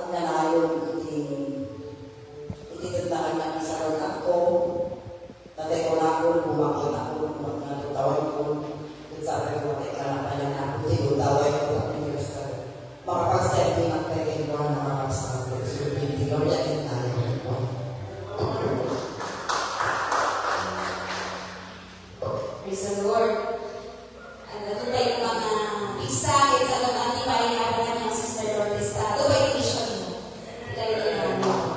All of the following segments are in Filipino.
ang nalayon ititindaan namin sa kanya ko. Tatay ko na ako, bumakot ako, natutawag ko. Kung sabi ko, teka na na ako, tinutawag ko ang minister. Makapag-selfie ng pwede ko na makapagsabi. So, hindi ko yan tayo. Praise the Lord. Ang natutay ng mga isa, sa mga antibay na ng Sister Lourdes. Ito ba yung mission mo? Ikaw yung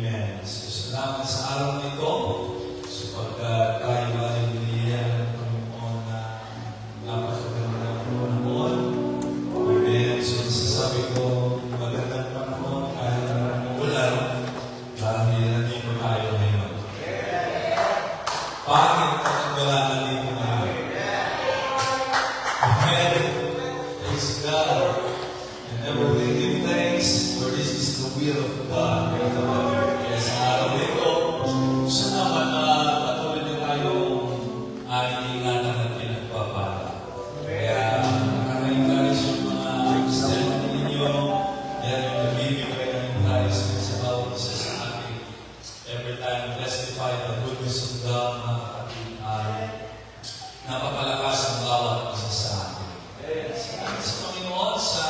Amen. So, salamat sa araw na ito. Sapagkat tayo ay binigyan ng Panginoon na napakagandang panahon. Amen. So, sasabi ko, magandang panahon kahit na ulan dahil nandito tayo ngayon. Pangit kapag wala nandito ngayon. Amen. Praise God. And never will give thanks, for this is the will of God. Kaya sa araw na ito, salamat na patuloy na tayo ay ingatan at pinagpapala. Kaya nakaka-encourage yung mga testimony ninyo, yan yung nabibigay ng encouragement sa bawat isa sa atin. Every time testify the goodness of God, mga kapatid, ay napapalakas ang bawat isa sa atin. Salamat sa Panginoon sa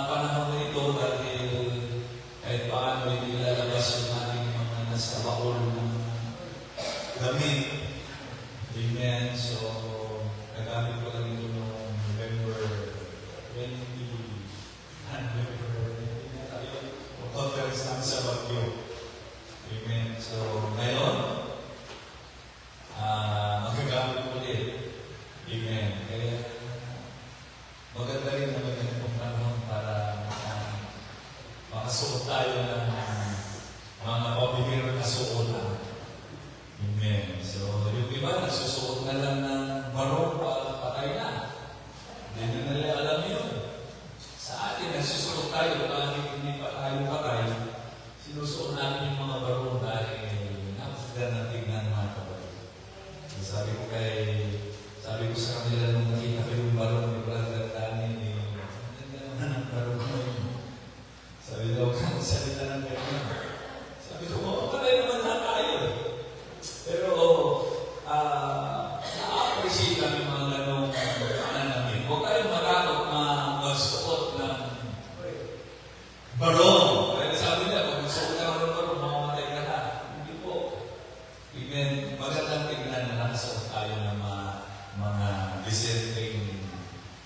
panahon na ito dahil kahit paano hindi lalabas yung ating mga nasa baon ng damit. Amen. So, nagamit ko lang ito noong November 20. Conference namin sa Baguio. Amen. So, ngayon, magagamit ko ulit. Amen. Kaya, maganda rin naman yung panahon para makasuot tayo ng mga pabihirang kasuotan. Amen. So, yung iba, nagsusuot na lang ng barong patay na. Hindi na nila alam yun. Sa atin, nagsusuot tayo kahit hindi pa tayo patay. Sinusuot natin yung mga barong dahil napakaganda ng tignan mga kapatid. So, sabi ko sa kanila nung nakita ko yung barong ni Brother Danny, ang barong ko yun. Sabi daw, salita ng ganyan. Sabi ko, patay naman na tayo. Pero, na-appreciate kami mga ganong pananamin. Huwag kayong matakot magsuot ng barong. Kaya sabi nila, kung magsuot ka ng barong, mamamatay ka na. Hindi po. Even, magandang tignan na nakasuot tayo ng mga disenteng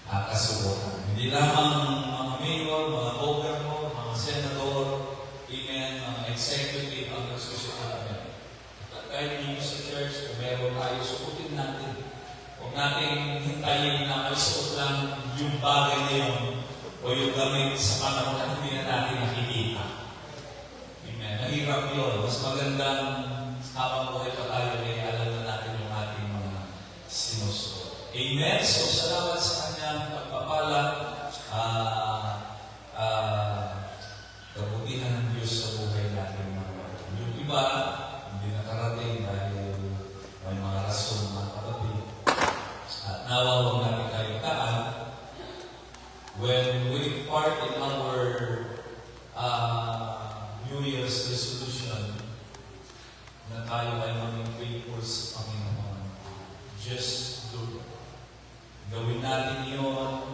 kasuotan. Hindi lamang mga mayor, mga governor, mga senador, amen, mga executive ang nagsusuot namin. At kahit dito sa church, kung meron tayo, sukutin natin. Huwag natin hintayin na maisuot lang yung bagay na yun o yung gamit sa panahon na hindi na natin nakikita. Amen. Mahirap yun. Mas magandang habang buhay pa tayo, ay alam na natin yung ating mga sinusuot. Amen. So, salamat sa kanyang pagpapala. Kabutihan ng Diyos sa buhay natin. Yung iba, hindi nakarating dahil may mga rason mga kapatid. At nawawag natin kaligtaan when we part in our New Year's resolution na tayo ay maging faithful sa Panginoon. Just do it. Gawin natin yun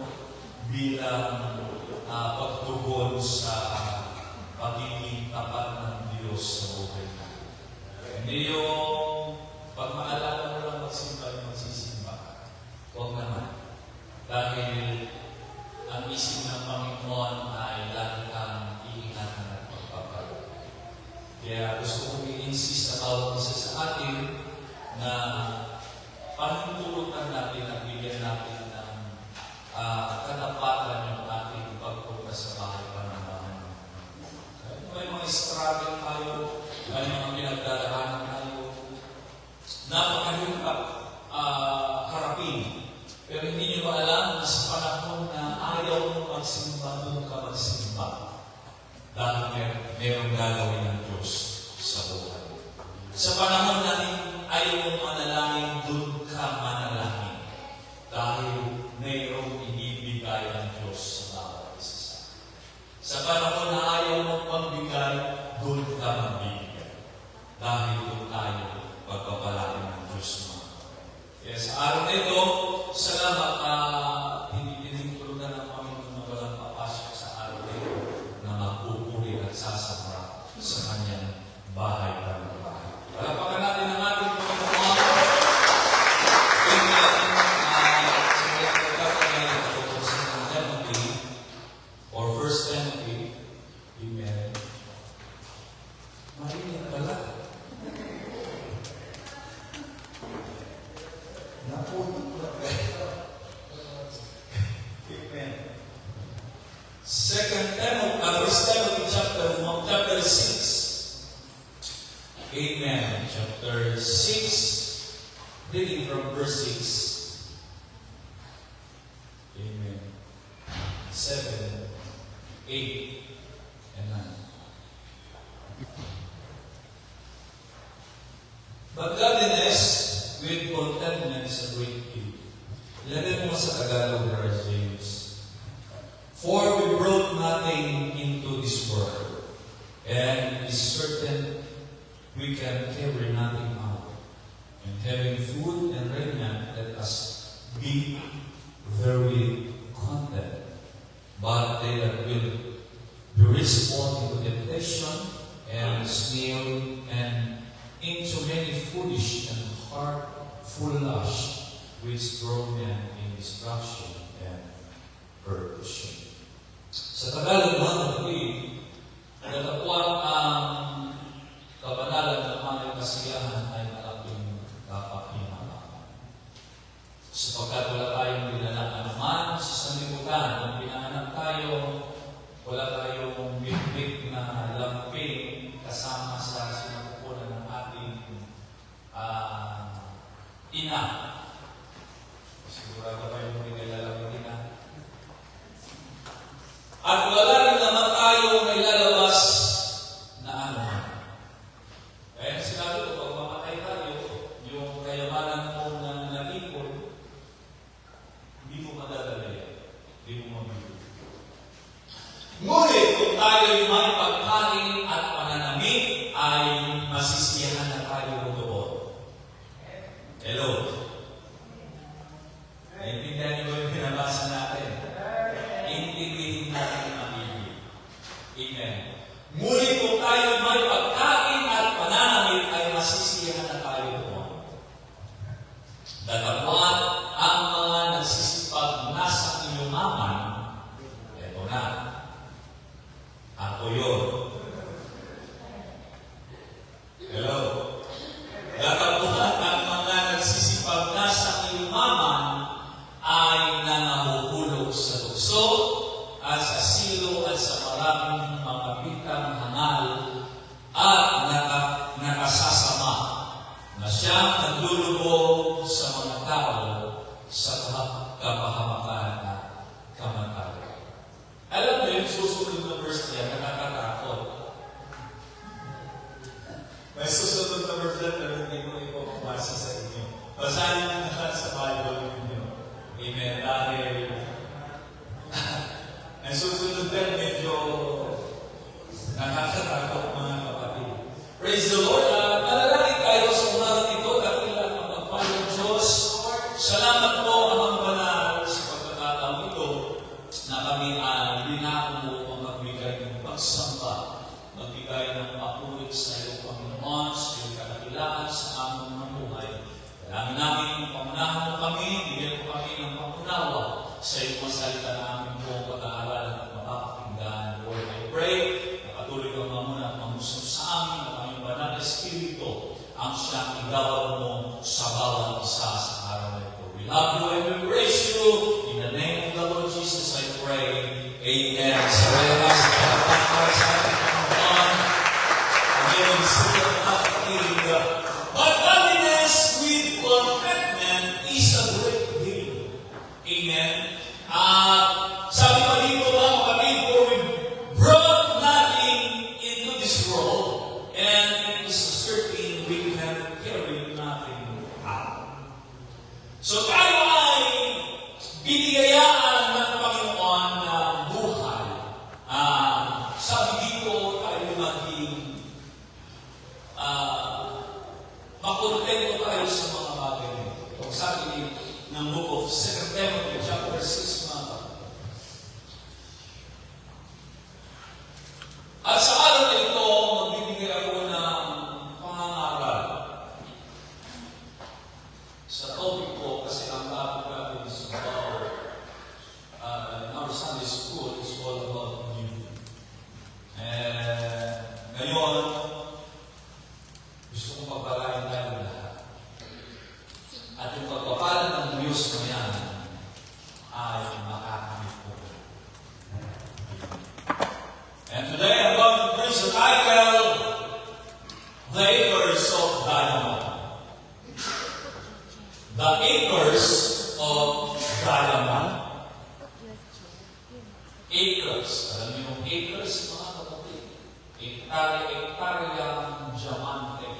bilang pagtugon sa pagiging tapat ng Diyos sa buhay natin. Hindi yung pag-maalala mo lang magsimba yung magsisimba. Huwag naman. Dahil ang isip ng Panginoon ay lagi kang iingatan at pagpapalo. Kaya gusto kong i-insist na bawat isa sa atin na panintulutan natin at bigyan natin ng katapatan yung ating pagpunta sa bahay panambahan. May mga struggle tayo, may mga pinagdadaanan tayo, napakahirap harapin. Pero hindi nyo ba alam na sa panahon na ayaw mo magsimba, doon ka magsimba. Dahil mayroong gagawin ng Diyos sa buhay. Sa panahon na ayaw mo manalangin, doon ka manalangin. Dahil mayroong ibibigay ang Diyos sa bawat isa. Sa panahon na ayaw mo magbigay, doon ka magbigay. Dahil doon tayo pagpapalain ng Diyos mo. Kaya sa araw na ito, salamat tinitulugan ng Panginoon na walang papasok sa araw na ito na magpupuri at sasama sa kanyang bahay ng bahay. Palapakan natin ang ating Panginoon. Or 1 Timothy, amen. Mainit pala. Amen. First Timothy chapter 6. Amen. Chapter 6, reading from verse 6. Amen. 7, 8, and 9. But godliness with contentment is a great gift. Ilagay mo sa Tagalog, Brother James. For we brought nothing into this world, and it is certain we can carry nothing out. And having food and raiment, let us be very content. But they that will be rich fall into temptation and snare and into many foolish and hurtful lusts, which draw men in destruction and perdition. Sa Tagalog mga kapatid, natapwan ang kabanalan ng mga kasiyahan ay malaking kapakinabangan. Sapagkat wala tayong dinala naman sa sanlibutan, nung pinanganak tayo, wala tayong big na lamping kasama sa sinapupunan ng ating ina. Sigurado kayo kung hindi nilalabang ina. At wala rin naman tayo na ilalabas na ano. Kaya sinabi ko, pag mamatay tayo, yung kayamanan mo na nalipon, hindi mo madadala yan. Hindi mo mabibig. Ngunit kung tayo'y may pagkain at pananamit, ay masisiyahan na tayo doon. Hello? Naintindihan niyo ba yung pinabasa natin? Intindihin natin ang ibig. Amen. Ngunit kung tayo'y may pagkain at pananamit, ay masisiyahan na tayo doon. Datapwat ang mga nagsisipag nasa inumaman, eto na. Ako yun. Hello? Datapwat ang mga nagsisipag nasa inumaman ay nangahuhulog sa tukso at sa silo at sa maraming mga bitang hangal at nakasasama na siyang naglulubog sa mga tao sa kapahamakan at kamatayan. Alam mo yung susunod na verse niya, nakakatakot. May susunod na verse niya, pero hindi ko ipapabasa sa inyo. Basahin niyo na sa Bible ninyo. Amen. Dahil ang susunod din medyo nakakatakot mga kapatid. Praise the Lord. Nalalangin tayo sa umagang ito, dakila ang mapagpalang Diyos. Salamat po, Amang Banal, sa pagkakataon ito na kami ay linako mo ang magbigay ng pagsamba, magbigay ng pakulit sa iyo, Panginoon, sa iyong kadakilaan sa aming mga buhay. Dalangin namin ang pamunahan mo kami, bigyan mo kami ng pamunawa sa iyong masalita na aming buong pag-aaral at mapapakinggan. Lord, I pray na patuloy kang mamuna at mamusap sa amin at aming banal na Espiritu ang siyang igawad mo sa bawat isa sa araw na ito. We love you and we praise you. In the name of the Lord Jesus, I pray. Amen. Sa relas, para sa ating Panginoon, ngayon, sila ang nakikinig. But godliness with contentment is a great deal. Amen. Sabi pa dito mga kapatid, for we brought nothing into this world, and it is certain we can carry nothing out. So tayo ay binigayaan ng Panginoon na buhay. Sabi dito tayo maging makontento tayo sa mga bagay nito. Sabi ng book of 2 Timothy chapter 6 mga kapatid. At sa araw na ito, magbibigay ako ng pangangaral sa topic ko kasi ang topic natin is about our Sunday school is all about you. And ngayon, the acres of Galaman. The acres of Galaman. Acres. Alam niyo yung acres, mga kapatid? Hektaryang diamante.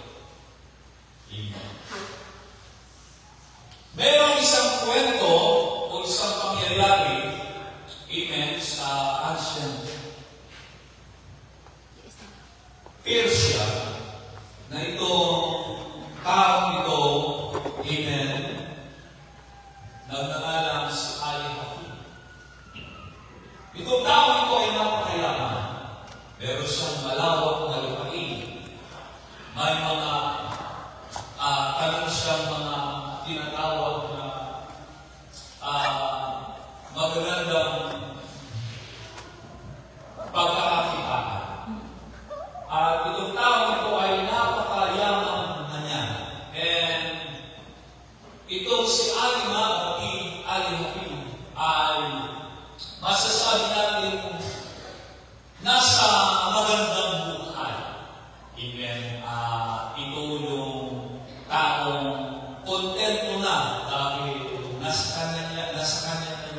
Amen. Mayroong isang kwento o isang pangyayari, amen, sa ancient Persia, na itong taong ito, amen, nagnangalang si Ali Hafiz. Itong taong ito ay napakayaman. Meron siyang malawak na lupain. May mga tanong siyang mga tinatawag na magagandang pagkakakitaan. At itong taong ito ay napakayaman na niya. And itong si Ali Hafiz ay masasabi natin nasa magandang buhay. Amen. Ito yung taong kontento na dahil nasa kanya na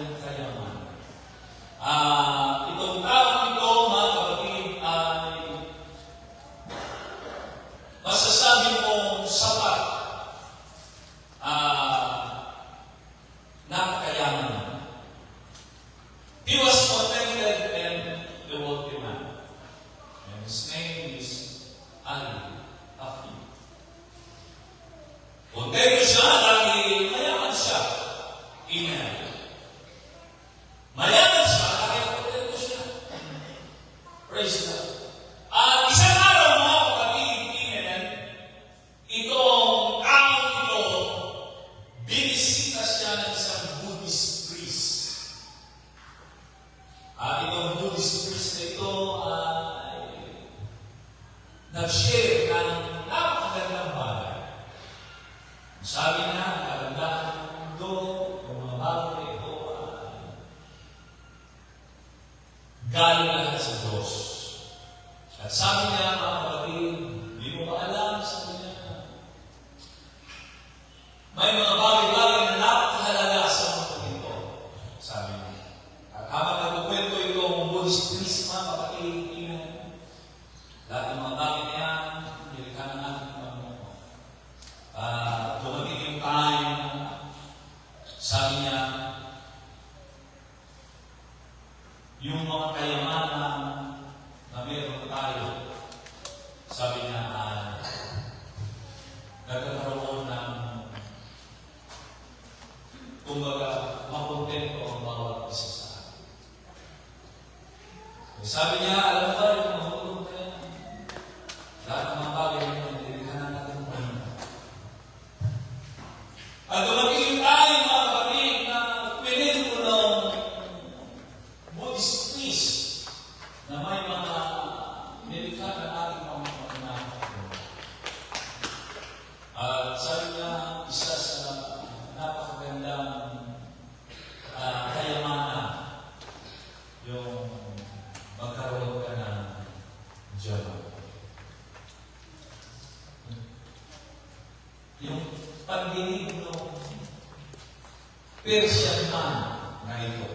yung kayaman. Itong taong ito, mga kapatid, ay masasabi mong sapat na kakayaman. He was contented and the wealthy man. And his name is Ali Hafiz. Kontento siya dahil mayaman siya. Amen. Mayaman siya dahil kontento siya. Praise God. Isang araw, mga kapatid, amen, itong taong ito, binisita siya ng isang Buddhist priest. Itong Buddhist priest na ito ay nag-share ng napakagandang bagay. Sabi niya, kagandahan ng mundo, yung mga bagay na ito ay galing lahat sa Diyos. At sabi niya, mga kapatid, hindi mo ba alam, sabi niya, may mga bagay-bagay na napakahalaga sa mundo ito. Sabi niya. At habang nagkukwento itong Buddhist priest, mga kapatid, lahat ng mga bagay na yan, nilikha na natin ng Panginoon. Dumating yung time, sabi niya, yung mga kayamanan na meron tayo, sabi niya, nagkakaroon ng kumbaga, makontento ang bawat isa sa atin. Sabi niya, alam mo ba yung mahulog na yan? Lahat ng mga bagay na yan, nilikanan natin ng Panginoon. At dumating tayo, mga kapatid, na pinito ng Buddhist priest na may mga nilikanan natin ng Panginoon. At sabi niya, isa sa napakagandang kayamanan yung magkaroon ka ng diamant. Yung pagdinig ng Persian man na ito.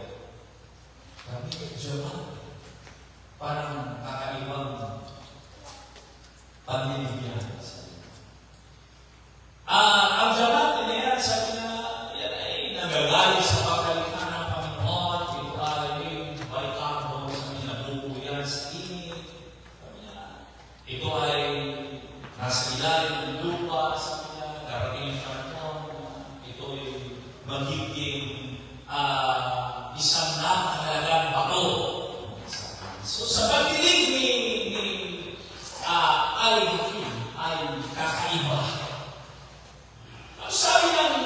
Sabi ko, diamant. Parang kakaibang pagdinig yan. Ang diamante na yan, sabi na, yan ay nagagaling sa pagkalikha ng Panginoon. Ito ay bicarbon, sabi niya, nabubuo yan sa init. Sabi niya, ito ay nasa ilalim ng lupa, sabi niya, darating yung Panginoon. Ito ay magiging isang napakahalagang bato. So sa pagdinig ni Ali Hafiz ay kakaiba. Sabi ng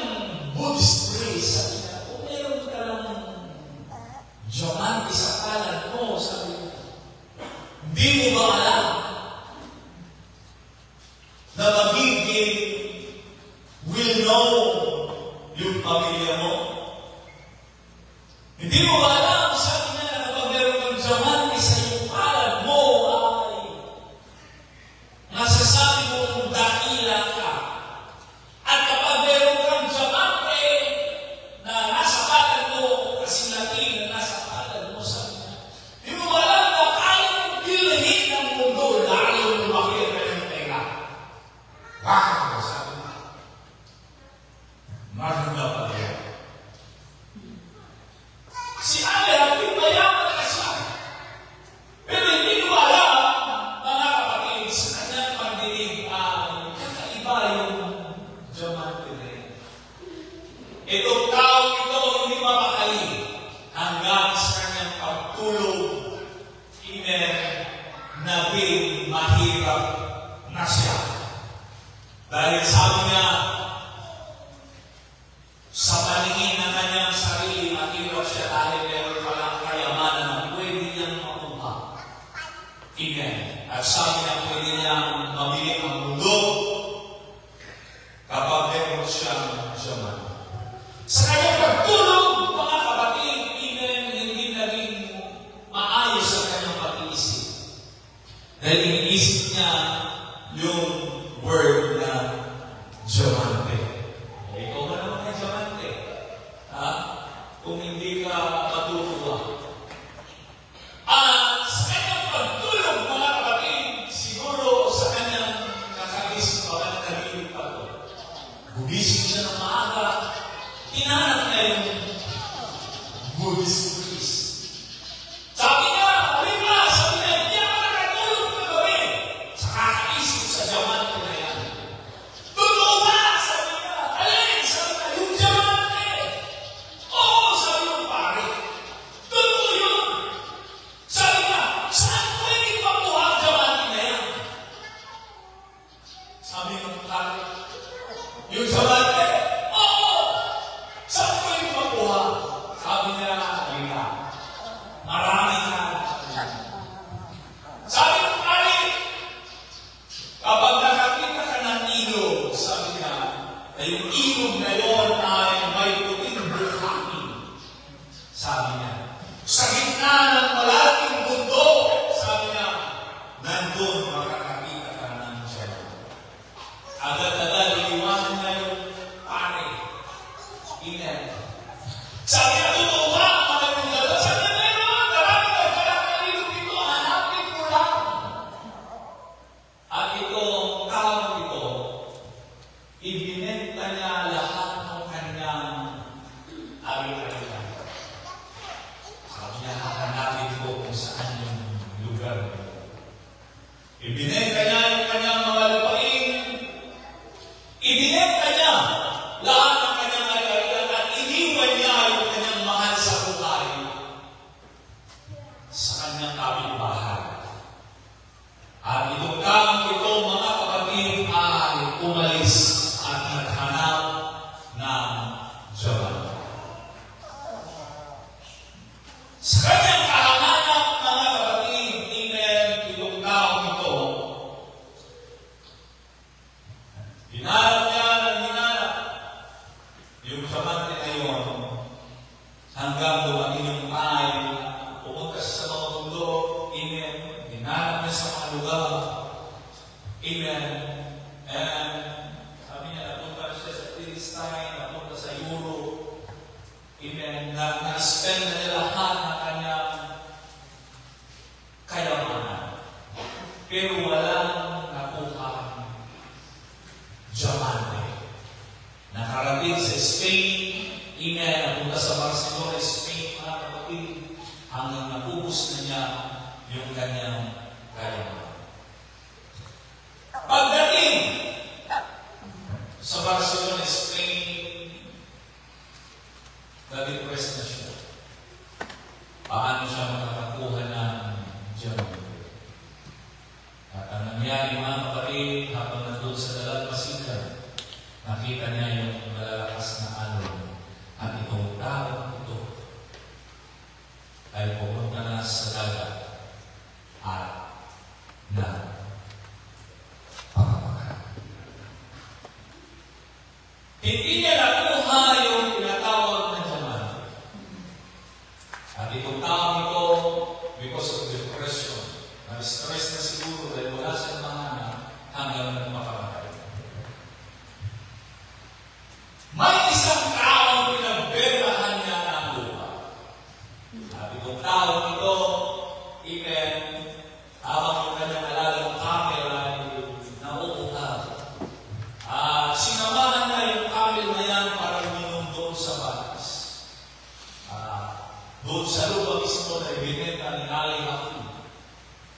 Buddhist priest, sabi niya, kung meron ka lang diamante sa palad mo, sabi niya, hindi mo ba alam na magiging will know yung pamilya mo? Hindi mo ba alam, sabi niya, na kapag meron kang diamante sa iyong palad mo ay nasasabi mo Itong taong ito hindi mapakali hanggang sa kanyang pagtulog. Amen. Naging mahirap na siya. Dahil sabi niya, sa paningin ng kanyang sarili, mahirap siya dahil meron palang kayamanan na pwede niyang makuha. Amen. At sabi niya, pwede niyang mabili ang mundo kapag meron siyang jaman. Sa kanyang pagtulog, mga kapatid, amen, hindi naging maayos ang kanyang pag-iisip. Dahil iniisip niya yung word na diamante. Ikaw ba naman kay diamante? Ha? Kung hindi ka matutuwa. At sa kanyang pagtulog, mga kapatid, siguro sa kanyang kakaisip pa na nagiging pagod. Gumising siya ng maaga. Hinahanap niya yung Buddhist priest. Sabi niya, sabi niya, hindi ako nakatulog na gabi. Sa kakaisip sa diamante na yan. Totoo ba? Sabi niya, alin? Sabi niya, yung diamante. Oo, sabi ng pare. Totoo yun. Sabi niya, saan pwede makuha ang diamante na yan? Sabi ng pare, yung diamante. Oo! Saan pwede makuha? Sabi niya, halika. Marami ka. Sabi ng pare, kapag nakakita ka ng ilog, sabi niya, na yung ilog na yon ay may puting buhangin. Sabi niya, sa gitna ng malaking bundok, sabi niya, nandun makakakita ka ng diamante. Agad-agad, iniwanan niya yung pare. Amen. Sabi niya, totoo ba? Mga yung dalawa. Sabi niya, meron. Marami na kalilog dito. Hanapin mo lang. At itong taong ito, ibinenta niya lahat ng kanyang ari-arian. Sabi niya, hahanapin ko kung saan yung lugar. Ibinenta niya yung kanyang mga lupain. Ibinenta niya lahat ng kanyang ari-arian at iniwan niya yung kanyang mahal sa buhay sa kanyang kapitbahay. At itong taong ito, mga kapatid, ay umalis at naghanap ng diamante. Sa kanyang kahanap, mga kapatid, amen, itong taong ito, hinanap niya ng hinanap yung diamante na yun hanggang dumating yung time na pumunta siya sa mga mundo. Amen. Hinanap niya sa mga lugar. Amen. And sabi niya, napunta siya sa Palestine, napunta sa Europe. Amen. Na-spend na niya lahat ng kanyang kayamanan. Pero walang nakuha diamante. Nakarating sa Spain, amen, napunta sa Barcelona, Spain, mga kapatid, hanggang napubos na niya yung kanyang kayamanan. Pagdating sa Barcelona, Spain, na-depress na siya. Paano siya makakakuha ng diamante? At ang nangyari, mga kapatid, habang nandun sa dalampasigan, nakita niya yung malalakas na alon. At itong tao ito ay pumunta na sa dagat at pamapakan. Hindi niya nakuha yung tinatawag na diamante. At itong tao ito, because of depression, na-stress na siguro dahil wala siyang mahanap hanggang makamatay. May isang taong pinagbentahan niya ng lupa. At itong taong ito, amen, habang yung kanyang alagang camel ay nauuhaw. Sinamahan na yung camel na yan para uminom doon sa batas. Doon sa lupa mismo na ibinenta ni Ali Hafi.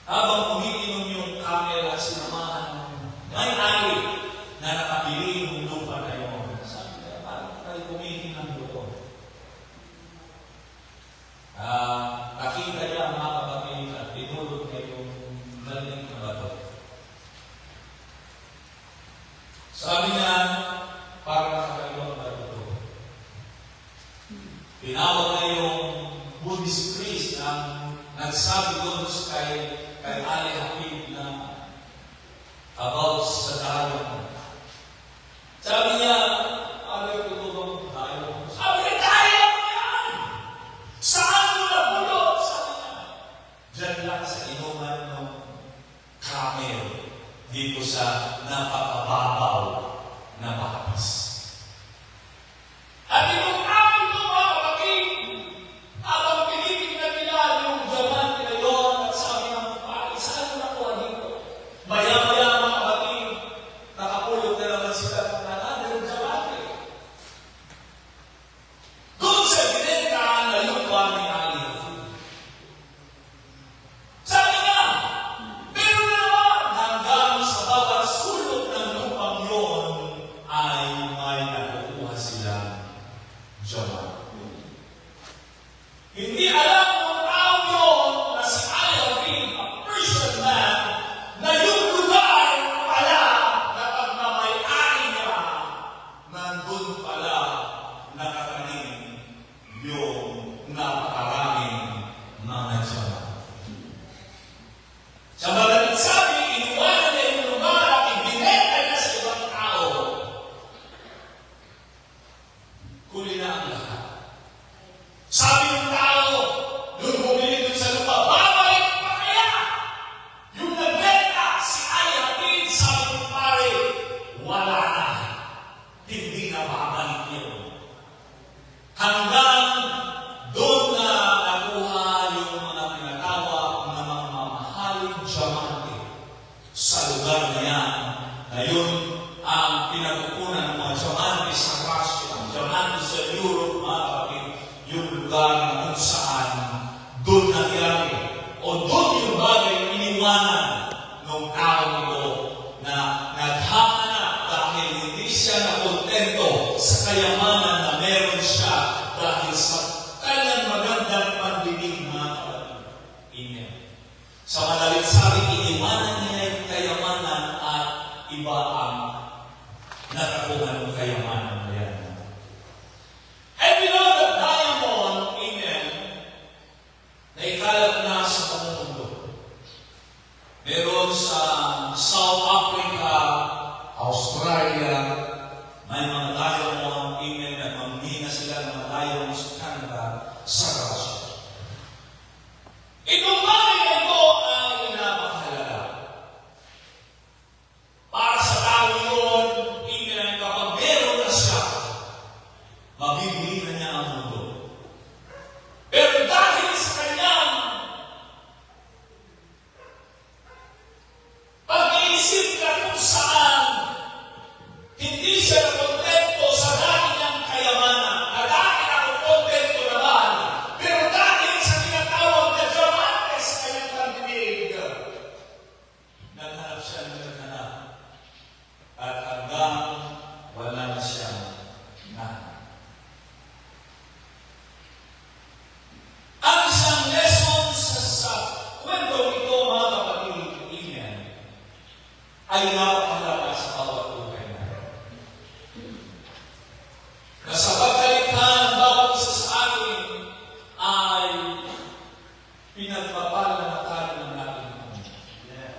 Habang umiinom yung camel at sinamahan, may ari na nakabili ng lupa na yun. Sabi niya, parang tayo kumingin ng Sabi niya, parang nakakaibang ba ito? Tinawag na yung Buddhist priest na nagsabi doon kay Ali Habib na about sa tayo. Sabi niya, ayaw ko ito bang tayo? Sabi niya, tayo mo yan! Saan mo nabulot? Sabi niya, dyan lang sa inuman ng camel dito sa napakababaw na bakas. At itong aking ito, mga kapatid, habang tinitignan nila yung diamante na yun, at sabi ng pari, saan mo nakuha dito? Maya-maya, mga kapatid, nakapulot na naman sila ng nanay, yung diamante. Doon sa binenta na lupa ni Ali. Sabi niya, pero naman, hanggang sa bawat sulok ng lupang yun, ay may nakukuha silang diamante. Hindi alam ng tao yun na si Ayafin, a Persian man, na yung lugar pala na pagmamayari niya, nandun pala nakatanim yung napakaraming mga diamante. Sa magaling sabi, iniwanan niya yung lugar at ibinenta niya sa ibang tao. Huli na ang lahat. Sabi ng tao, nung bumili dun sa lupa, babalik pa kaya? Yung nagbenta, si Ayafin, sabi ng pare, wala na. Hindi na babalik yun. Hanggang doon na nakuha yung mga tinatawag na mga mamahaling diamante sa lugar na yan. Na yun ang pinagkukunan ng mga diamante sa Russia, diamante sa Europe, mga kapatid, yung lugar na kung saan doon nangyari o doon yung bagay iniwanan ng tao ito na naghahanap dahil hindi siya nakontento sa kayamanan na meron siya dahil sa kanyang magandang pandinig, mga kapatid. Amen. Sa madaling sabi, iniwanan niya yung kayamanan at iba ang nakakuha ng kayamanan na yan. And we know that diamond, amen, na ikalat na sa pamumundo. Meron sa South Africa, Australia, may mga diamond, amen, na mamina sila ng mga diamond sa Canada, sa Russia. Itong bagay na ito ay napakahalaga. Para sa tao yun, amen, kapag meron na siya, mabibili na niya ang mundo. Pero dahil sa kanyang pag-iisip na kung saan hindi siya nakontento sa dati niyang kayamanan, na dati nakontento naman, pero dahil sa tinatawag na diamante sa kanyang pandinig, naghanap siya ng naghanap. At hanggang wala na siya na. Ang isang lesson sa kwento ito, mga kapatid, amen, ay napakahalaga sa bawat buhay natin. Na sa pagkalikha ng bawat isa sa atin ay pinagpapalamataran ng ating Panginoon.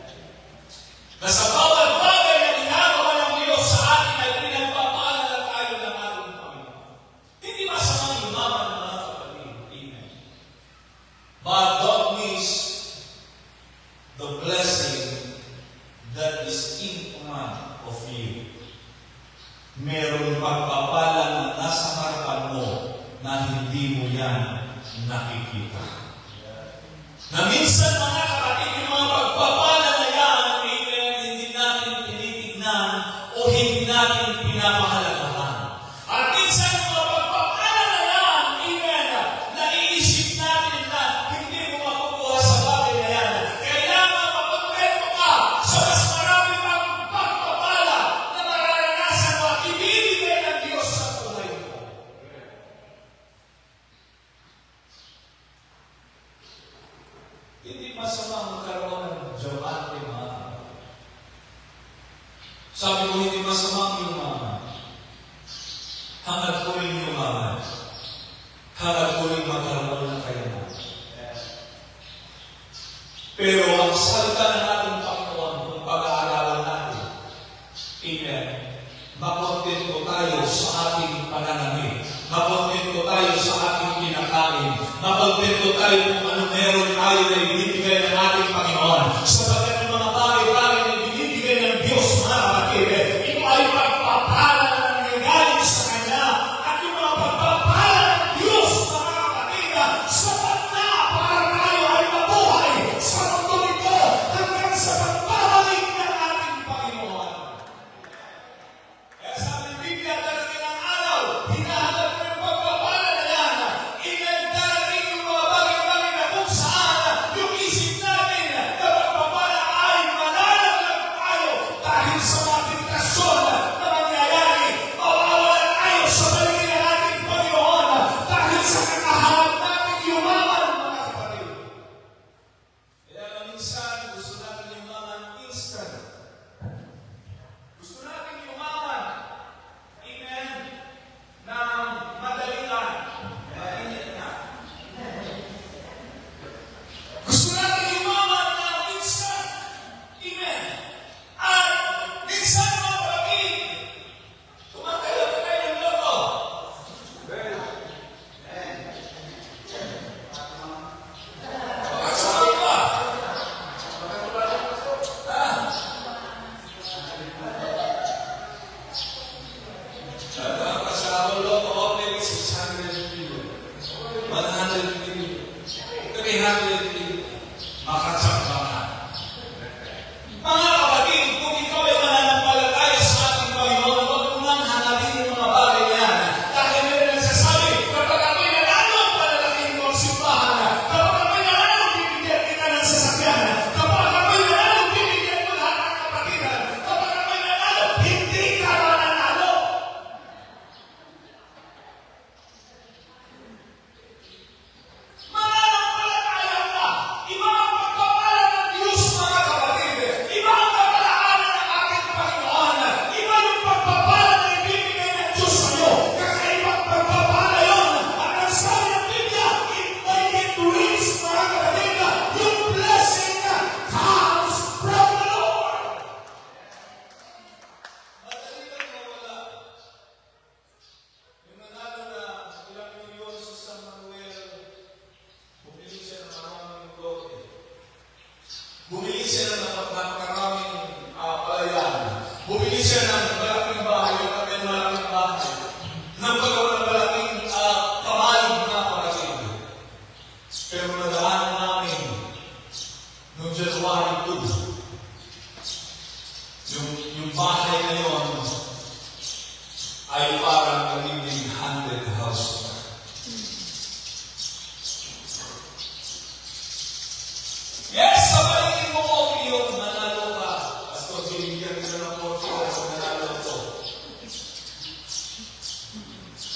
Na sa bawat bagay na ginagawa ng Diyos sa atin ay pinagpapalamataran ng ating Panginoon. Hindi masama yumaman, mga kapatid, amen. But don't miss the blessing that is in front of you. Merong pagpapala na nasa harapan mo na hindi mo yan nakikita. Na minsan, mga kapatid, yung mga pagpapala na yan, amen, hindi natin tinitignan o hindi natin pinapahalagahan. At minsan, yung mga pagpapala na yan, amen, naiisip natin na hindi mo makukuha sa bagay na yan. Kailangan makontento ka sa mas marami pang pagpapala na mararanasan mo at ibibigay ng Diyos sa buhay mo. Hindi masama magkaroon ng diamante, mga Sabi ko, hindi masamang yumaman. Hangad ko rin yumaman. Hangad ko rin magkaroon ng kayaman. Pero ang salita ng ating Panginoon, kung pag-aaralan natin, amen, makontento tayo sa ating pananamit. Makontento tayo sa ating kinakain. Makontento tayo kung ano meron tayo na ibinibigay ng ating Panginoon. Sapagkat ng mga bagay-bagay na ibinibigay ng Diyos, mga kapatid, ito ay pagpapala na nangyayari sa Kanya. At yung mga pagpapala ng Diyos, mga kapatid, sapat na para tayo ay mabuhay sa mundo nito hanggang sa pagbabalik ng ating Panginoon. Kaya sabi ng Biblia, darating ang araw, hinahanap ko yung pagpapala na yan. Darating yung mga bagay-bagay na kung saan yung isip natin na pagpapala ay mananalag tayo dahil sa mga tentasyon na mangyayari. Mawawalan tayo sa paligid ng ating Panginoon dahil sa kakahanap natin yumaman, mga kapatid. Kaya na minsan gusto natin yumaman instant. Gusto natin yumaman, amen, ng madalian. Mainit na. Gusto natin yumaman ng instant, amen. At minsan, mga kapatid, tumataya na tayo ng loko. Pagkasama pa. Ang kasama loko, open 600 kilo. 100 kilo. 300 kilo. Makatsamba ka. Mga kapatid, kung ikaw ay mananampalataya sa ating Panginoon, huwag mo nang hanapin yung mga bagay na yan. Dahil meron nagsasabi, kapag ako'y nanalo, palalaking mo ang simbahan. Kapag ako'y nanalo, bibigyan kita ng sasakyan. Kapag ako'y nanalo, bibigyan mo lahat ng kapatiran. Kapag ako'y nanalo, hindi ka mananalo. Mananampalataya ka. Iba ang pagpapala ng Diyos, mga kapatid. Iba ang kapalaanan ng ating Panginoon. Iba yung pagpapala na ibibigay ng Diyos sa iyo. Kakaibang pagpapala yun. At ang sabi ng Biblia, it may get rich, mga kapatid. Yung blessing comes from the Lord. Madali lang mawala. Yung nanalo na ilang milyon sa San Manuel, bumili siya ng maraming lote. Bumili siya ng napakaraming palayan. Bumili siya ng malaking bahay, yung kami malaking bahay. Nang pagkawa ng malaking kamalig na kapatid. Pero nadaanan namin noong January 2, yung bahay na yun ay parang naging haunted house. Yes, sa paligid mo okay yun, nanalo ka. Pastor, binigyan ka ng portion kung nanalo ko.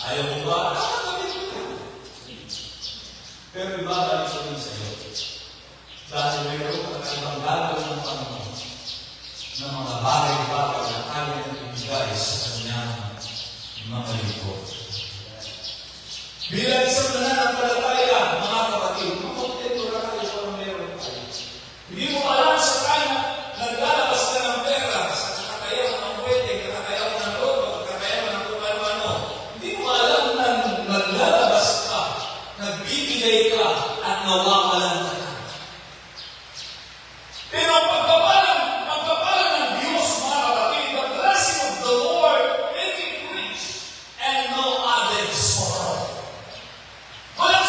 Ayaw mo ba? Nakakabit mo yun. Pero ibabalik ko rin sa iyo. Dahil mayroon ka ibang gagawin ng Panginoon ng mga bagay-bagay na kaya nang ibigay sa kanyang mga lingkod. Bilang isang nananampalataya, mga kapatid, makontento na kayo kung meron tayo. Hindi mo alam sa kanya, naglalabas ka ng pera sa kakatayawan ng pwede, kakatayawan ng loto, kakatayawan ng kung ano-ano. Hindi mo alam na naglalabas ka, nagbibigay ka, at nawawalan ka. Pero ang pagpapala ng Diyos, mga kapatid, the blessing of the Lord, make it rich, and no other sorrow. Walang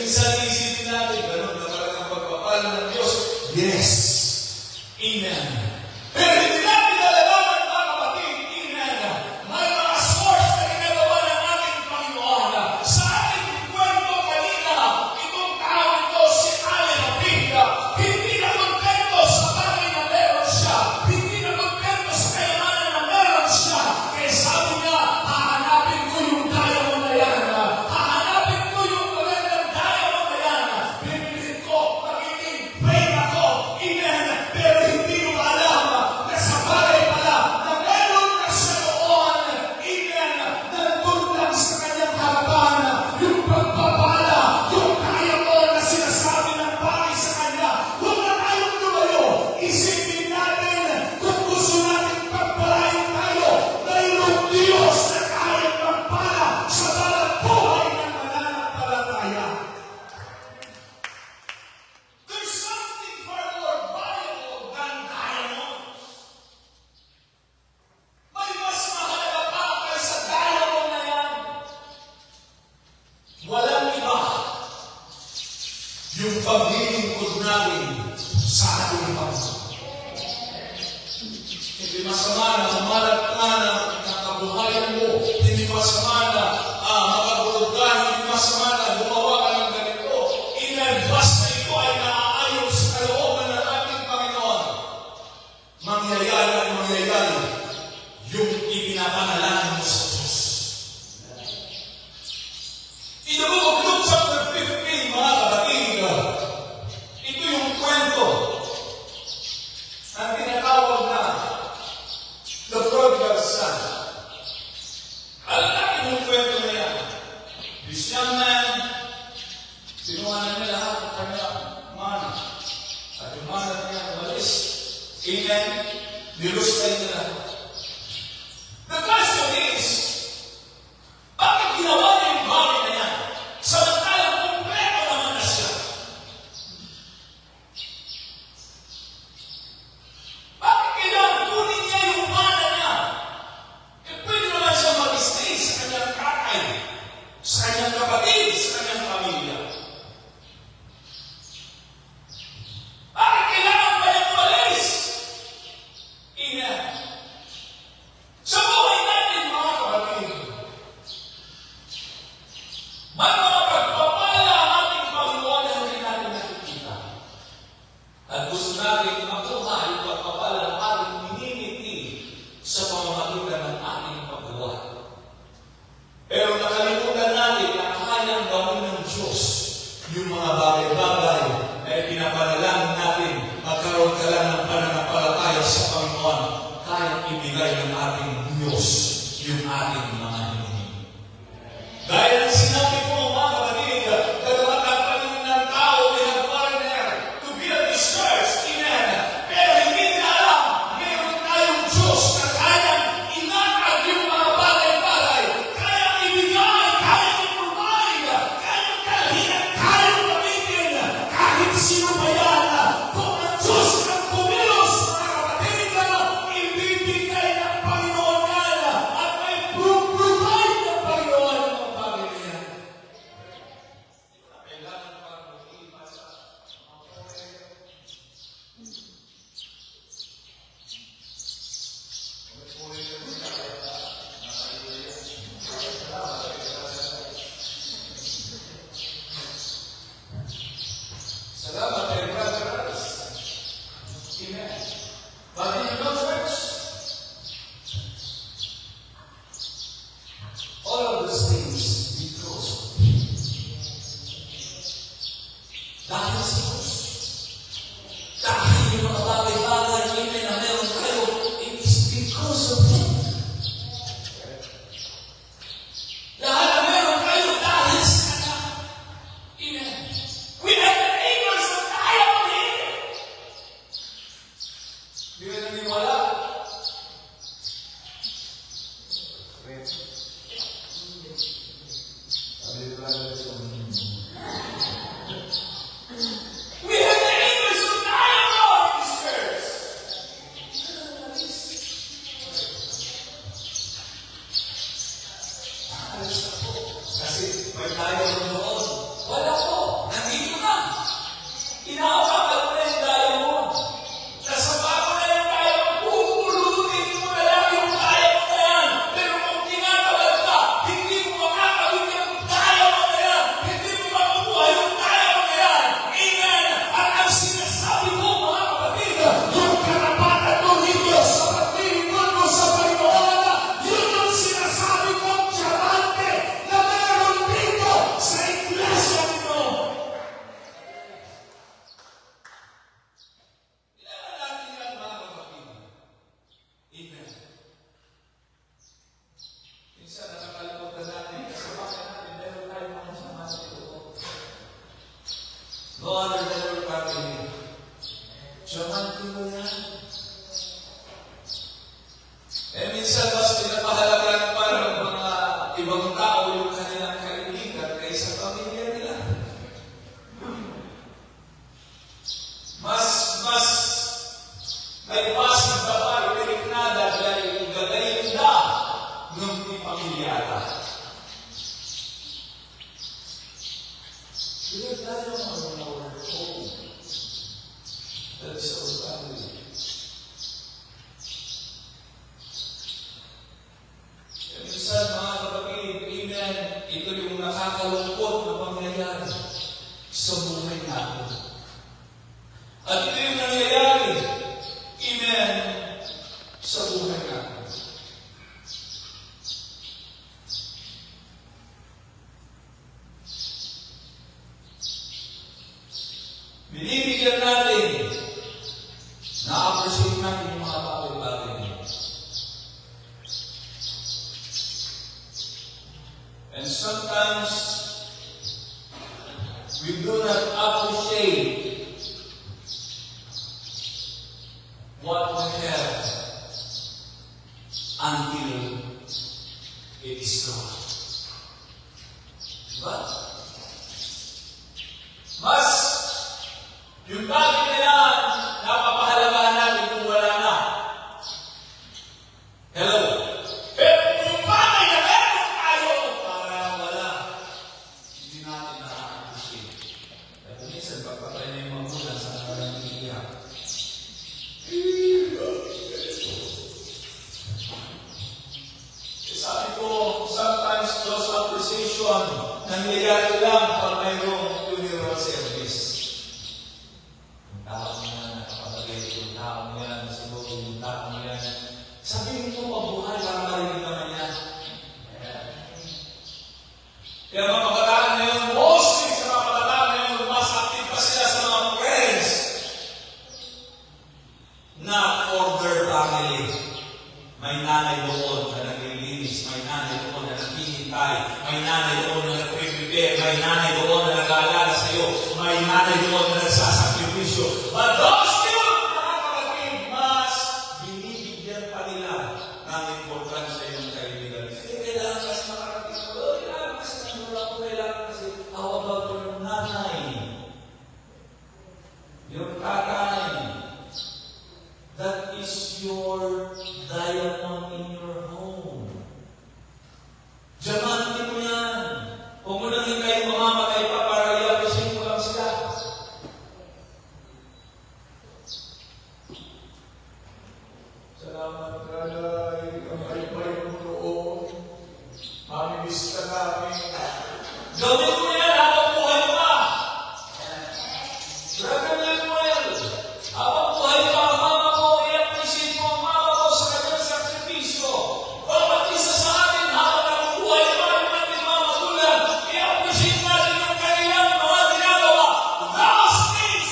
minsan isipin natin, ganun na talagang pagpapala ng Diyos. Yes! Amen. Pero hindi natin nalalaman, mga kapatid, amen, may mga source na ginagawa ng ating Panginoon. Sa ating kwento kanina, itong tao ito, si Ali Rafiqa, hindi na kontento sa bagay na meron siya. Hindi na kontento sa kayamanan na meron siya. Kaya sabi niya, hahanapin ko yung diamond na yan. Hahanapin ko yung magandang diamond na yan. Bibilhin ko, magiging fame ako. Amen. Pero hindi mo alam na sa bagay pala na meron na sa noon. Amen. Nandun lang sa kanyang harapan. Yung pagpapala, yung kaya mo na sinasabi ng bagay sa kanya. Huwag na tayong lumayo. Isipin natin kung gusto natin pagpalain tayo. Mayroong Diyos na kayang magpala sa bawat buhay ng mananampalataya. There's something far more valuable than diamonds. May mas mahalaga pa kaysa diamond na yan. Walang iba. Yung paglilingkod natin sa ating Panginoon. Hindi masama na humarap ka ng kabuhayan mo. Hindi masama na makagulog ka. Hindi masama na gumawa ka ng ganito. Basta ito ay naaayon sa kalooban ng ating Panginoon. Mangyayari at mangyayari yung ipinapanalangin mo sa Diyos. In the book of Luke chapter 15, mga kapatid, ito yung kwento ang tinatawag na the prodigal son. Alam natin yung kwento na yan. This young man, sinuwanan niya lahat ng kanyang mana. At yung mana niya umalis. Amen. Nilustay niya lahat. The question is, bakit ginawa niya yung bagay na yan? Samantalang kumpleto naman na siya. Bakit kailangan kunin niya yung mana niya? Pwede naman siya mag-stay sa kanyang kakay, sa kanyang kapatid, sa kanyang pamilya. Bakit kailangan pa niyang umalis? Amen. Sa buhay natin, mga kapatid, may mga pagpapala ang ating Panginoon na hindi natin nakikita. At gusto natin makuha yung pagpapala ng ating minimiti sa pamamagitan ng ating paggawa. Pero nakalimutan natin na kayang gawin ng Diyos yung mga bagay-bagay na ipinapanalangin natin magkaroon ka lang ng pananampalataya sa Panginoon. Kayang ibigay ng ating Diyos yung ating mga hinihingi. Dahil ang sinabi ko, mga kapatid, kagamat ang paningin ng tao ay nag-partner to build this church. Amen. Pero hindi nila alam, meron tayong Diyos na kayang inatag yung mga bagay-bagay. Kayang ibigay, kayang i-provide, kayang kalhin at kayang gamitin. Kahit sino pa yan, kung ang Diyos ang kumilos, mga kapatid, ibibigay ng Panginoon yan at may provide ng Panginoon ang mga bagay na yan. Kailangan para mag-iipasa ang mga salamat kay Brother Rice. Amen. But in your church, all of those things because dahil sa Diyos. Dahil yung mga bagay-bagay, amen, na meron kayo, it is because of Him. Lahat na meron kayo dahil sa Kanya. Amen. We have the acres of diamond here. Di ba naniniwala? We have the acres of diamond in this church. Kasi may diamond doon. Wala po. pamilyata. Hindi tayo mga work home. That's our family. Kaya minsan, mga kapatid, amen, ito yung nakakalungkot na pangyayari sa buhay natin. At ito yung nangyayari, amen, sa buhay natin. Binibigyan natin, na-appreciate natin yung mga bagay-bagay niyo. And sometimes, we do not appreciate what we have until it is gone. But, mas yung bagay na yan, napapahalagahan natin kung wala na. Hello? Pero kung yung bagay na meron tayo, para wala, hindi natin na-appreciate. Kaya kung minsan, pagpapay na yung magulang sa kanilang iiyak. Sabi ko, sometimes those appreciation nangyayari lang pag mayroong funeral service. Yung tao mo yan, nakapagay, yung tao mo yan, siguro yung tao mo yan. Sabihin mo mabuhay para marinig naman yan. Kaya mga kabataan ngayon, mostly sa mga kabataan ngayon, mas active pa sila sa mga friends na for their family. May nanay doon na naglilinis, may nanay doon na naghihintay, may nanay doon na nag-prepare, may nanay doon na nag-aalala sa iyo, may nanay doon na nagsasakripisyo. But those people, mga kapatid, mas binibigyan pa nila ng importansya yung kaibigan. Kailangan kasi makarating ko, kailangan kasi nanula ko, kailangan kasi how about your nanay? Your tatay? That is your diamond in your home. Diamante mo yan. Huwag mo nang hintay mamamatay pa para i-appreciate mo lang sila. Salamat, Kalay. Ang balik-balik mo noon. Mamimiss ka namin. Gawin mo yan habang buhay pa. Brother Lemuel, habang buhay pa ang mama mo, i-appreciate mo ang mama mo sa kanyang sakripisyo. Bawat isa sa atin, habang nabubuhay pa ang ating mga magulang, i-appreciate natin ang kanilang mga ginagawa. Those things,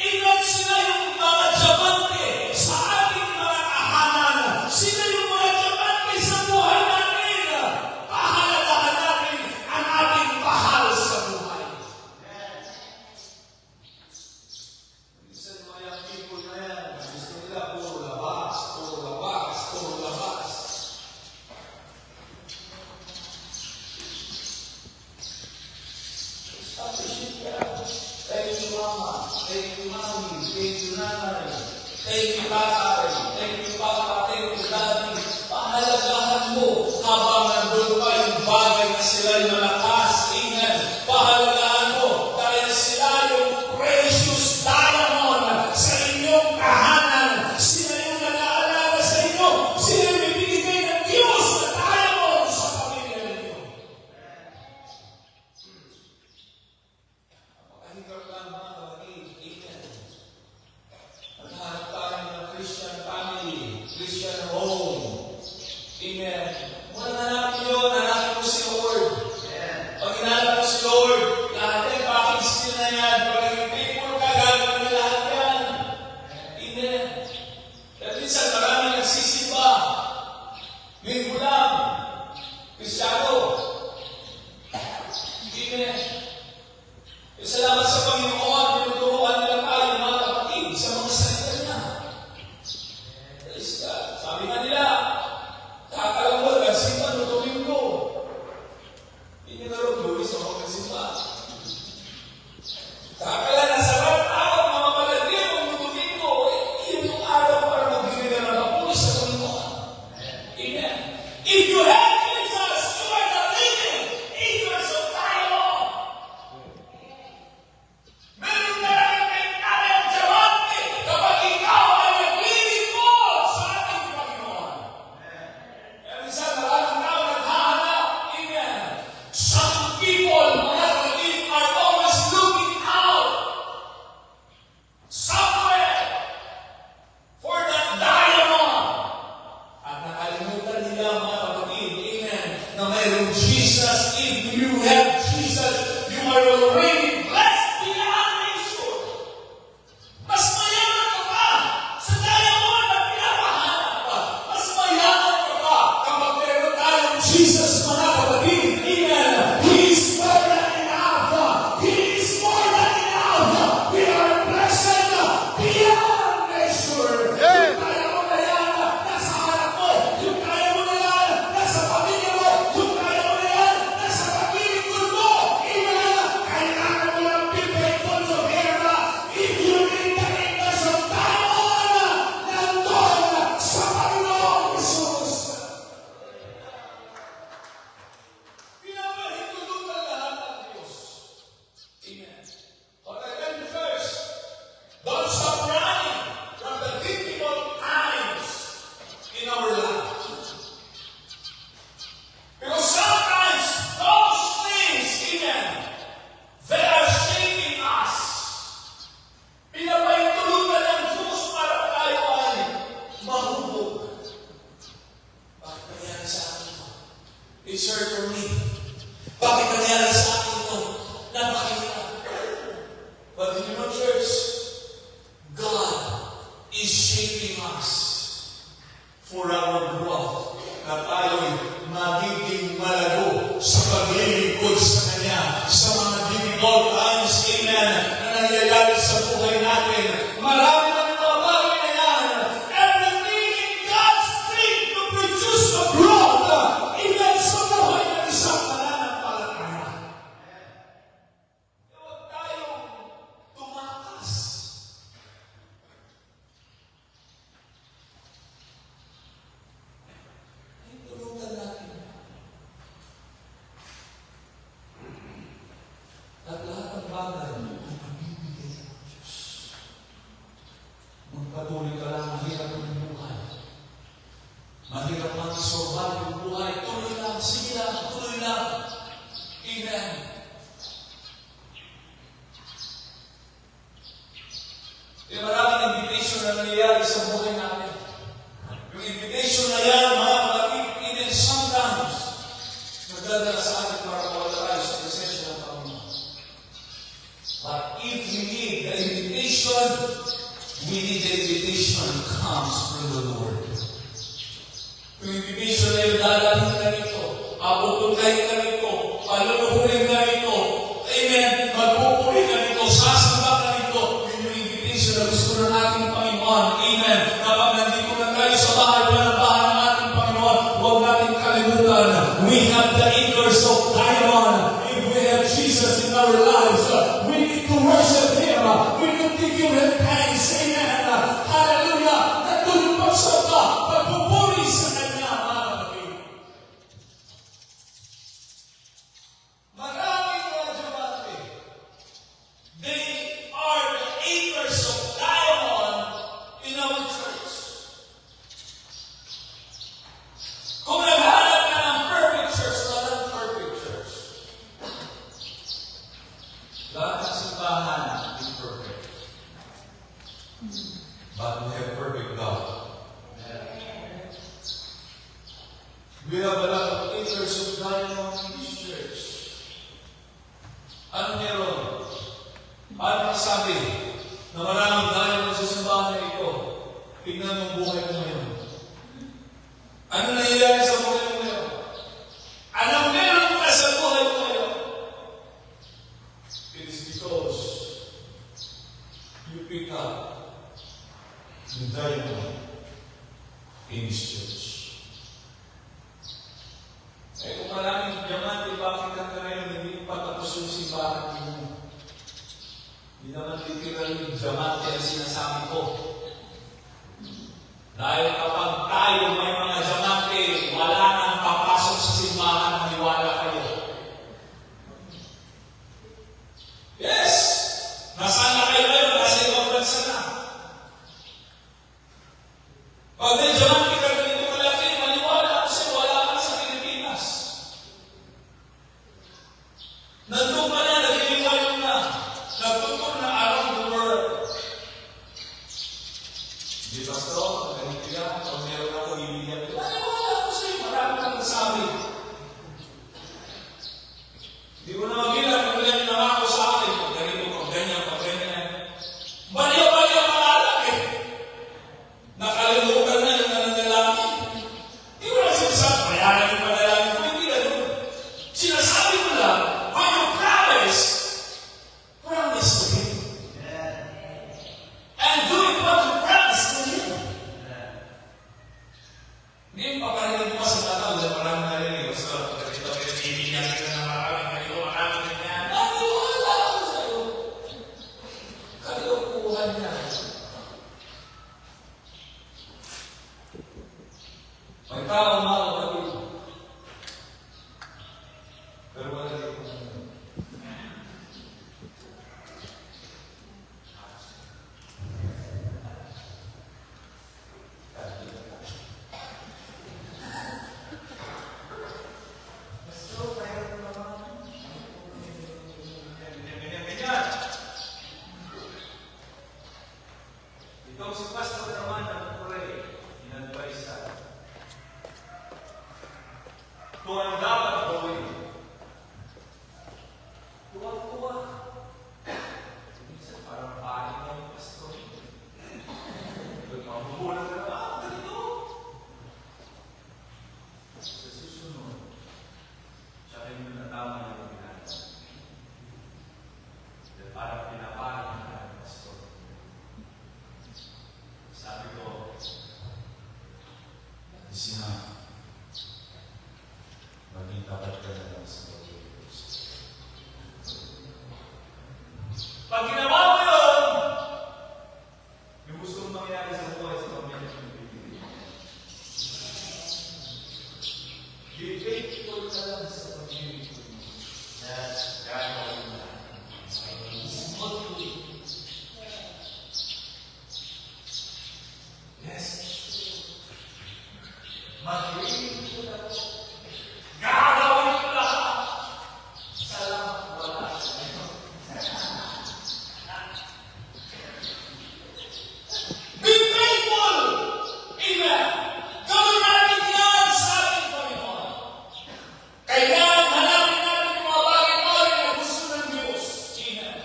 ilan sila yung mga diamante sa ating mga tahanan. Sila yung mga diamante sa buhay natin. Pahalagahan natin ang ating mahal sa buhay. Minsan mga young people na yan, gusto nila puro labas, puro labas, puro labas. Appreciate ka. Thank you, mama. Thank you, mommy. Thank you, nanay. Thank you, tatay. Thank you, papa. Thank you, daddy. Pahalagahan mo habang nandun pa yung bagay na sila'y malakas. Amen. Pahalagahan mo dahil sila yung precious diamond sa inyong tahanan. Sila yung nag-aalaga sa inyo. Sila yung ibigay ng Diyos na diamond sa pamilya ninyo. Napakahirap lang mga kapatid. Amen. Naghahanap tayo ng Christian family, Christian home. Amen. Kung hanapin yun, hanapin mo si Lord. Pag hinanap mo si Lord, lahat yan, package din na yan. Pag naging people ka, gagawin mo lahat yan. Amen. Kaya minsan marami nagsisimba. Linggo lang. Kristyano. Amen. E salamat sa Panginoon, tinuturuan nila tayo mga kapatid sa mga salita niya. Praise God. Sabi nga nila, kakalang mo, nagsimba no Domingo. Hindi na rin Luis ako nagsimba. in Jesus. If you have Jesus, you are already blessed beyond measure. Mas mayaman ka pa sa diamond na pinapahanap ka. Mas mayaman ka pa kapag meron tayong Jesus, mga kapatid. Amen. He is more than enough. He is more than enough. We are blessed beyond measure. Yung kaya mo na yan, nasa harap mo. Yung kaya mo na yan, nasa pamilya mo. Yung kaya mo na yan, nasa paglilingkod mo. Amen. Kailangan mo ng bibigos of era. If you need the angels of diamond, nandun sa Panginoong Jesus. Pinapahintulutan lahat ng Diyos. Amen. But again, church, don't stop running from the difficult times in our lives. Because sometimes those things, amen, they are shaping us. Pinapahintulutan ng Diyos para tayo ay mahubog. Bakit nangyari sa akin ito? It's hard for me. Bakit nangyari sa akin ito? Napakahirap. But you know, church, God is shaping us for our growth. Na tayo'y magiging malago sa paglilingkod sa Kanya, sa mga difficult times, amen, na nangyayari sa buhay natin. Marami ng mga bagay na yan. Everything in God's will to produce the growth, amen, sa buhay ng isang mananampalataya. Huwag tayong tumakas. Tulungan natin. At lahat ng bagay ay pagbibigay ng Diyos. Magpatuloy ka lang, mahirap ang buhay. Mahirap ang survive yung buhay. Tuloy lang, sige lang, tuloy lang. Amen. Maraming invitation na nangyayari sa buhay natin. Yung invitation na yan, mga kapatid, even sometimes, nagdadala sa atin para mawala tayo sa presensya ng Panginoon. But if we need the invitation, we need the invitation comes from the Lord. Yung invitation na yung dadating ka rito, abututin ka rito, paluluhurin ka rito, amen, magpupuri ka rito, sasamba ka rito, yun yung invitation na gusto ng ating Panginoon, amen. Kapag nandito na tayo sa bahay ng ating Panginoon, huwag natin kalimutan, we have the acres of diamond. If we have Jesus in our lives, we need to worship Him, we need to give Him thanks, amen. Hallelujah. Nandun pa siya ka, pagpupuri sa Kanya, mga kapatid. Maraming mga diamante, they are the acres of diamond in our church. Kung naghanap ka ng perfect church, walang perfect church. Lahat ng simbahan is perfect. But we have perfect God. We have a lot of acres of diamond in this church. Ano meron? Ano masabi na maraming diamond sa simbahan na ito? Tignan mo ang buhay mo ngayon. Ano nangyayari sa buhay mo ngayon? Anong meron ka sa buhay mo ngayon? It is because you pick up the diamond in His church. Eh kung maraming diamante, bakit ka ngayon hindi patapos yung simbahan mo? Hindi naman literal yung diamante ang sinasabi ko. Dahil kapag tayo may mga diamante, wala nang papasok sa simbahan, maniwala kayo. Yes! Nasaan na kayo ngayon? Nasa ibang bansa na. Pag may diamante ka ganito kalaki, maniwala ako sa'yo, wala ka sa Pilipinas. Nandun pa na, nagiliwayo na. Nagtutok na around the world. Di pastor, ganito yan, pag meron ako ibigyan ko, maniwala ako sa'yo, marami kung ano dapat gawin. Tuwa-tuwa. Minsan parang paling na yung pastor. Mabubulan ka na, ganito. Sa susunod, siya rin yung natama na yung ginagawa. Dahil parang pinapaling ka ng pastor. Sabi ko, Sina, maging tapat ka na lang sa Pag-ibig. Pag ginawa mo yun, yung gusto mong mangyari sa buhay sa pamilya ng Pilipinas. Be faithful ka lang sa pag-ibig. Yes, gagawin mo lang. Small thing. Yes. Mag-ibig ko na po. Gagawin ko lahat. Salamat wala. Be faithful! Amen! Gawin natin yan sa ating Panginoon. Kailangan hanapin natin yung mga bagay-bagay na gusto ng Diyos. Amen!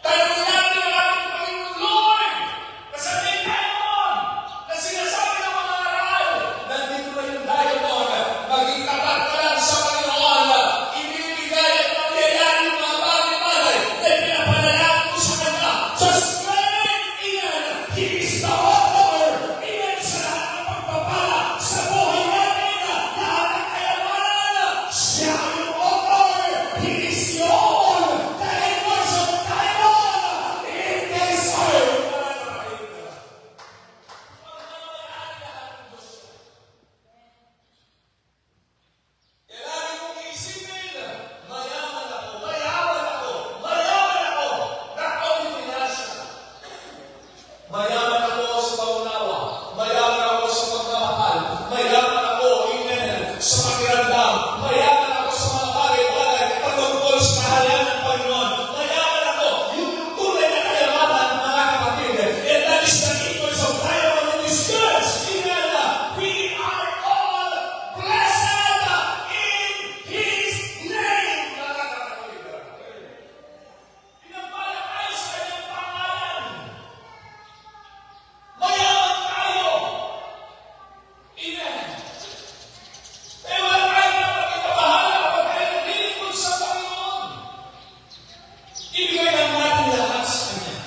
Tanongin natin ang ating Panginoon, Lord! Kasabihin tayo noon na sinasabi ng mga aral. Nandito na yung tayo noon. Maging tapat ka lang sa Panginoon. Ibibigay at mangyayari yung mga bagay-bagay na pinapanalangin mo sa Kanya. Just pray! Amen! He is the author! Amen! Sa lahat ng pagpapala sa buhay natin. Lahat ng kayamanan. Siya yung author! He is yun! Dahil mo siya tayo! In this earth! Kailangan mong isipin, mayaman ako, mayaman ako, mayaman ako. Not only financial. Mayaman ako sa paunawa. Mayaman ako sa pagmamahal. Mayaman ako, amen, sa pakiramdam. Mayaman ako sa mga bagay-bagay patungkol sa kaharian ng Panginoon. Mayaman ako, yung tunay na kayamanan, mga kapatid. And that is the increase of diamond in this church. Amen. We are all blessed in His name, mga kapatid. Pinagpala tayo sa kanyang pangalan. Mayaman tayo. Amen. Eh wala tayong napagkakabahala kapag tayo naglilingkod sa Panginoon. Ibigay lang natin lahat sa Kanya.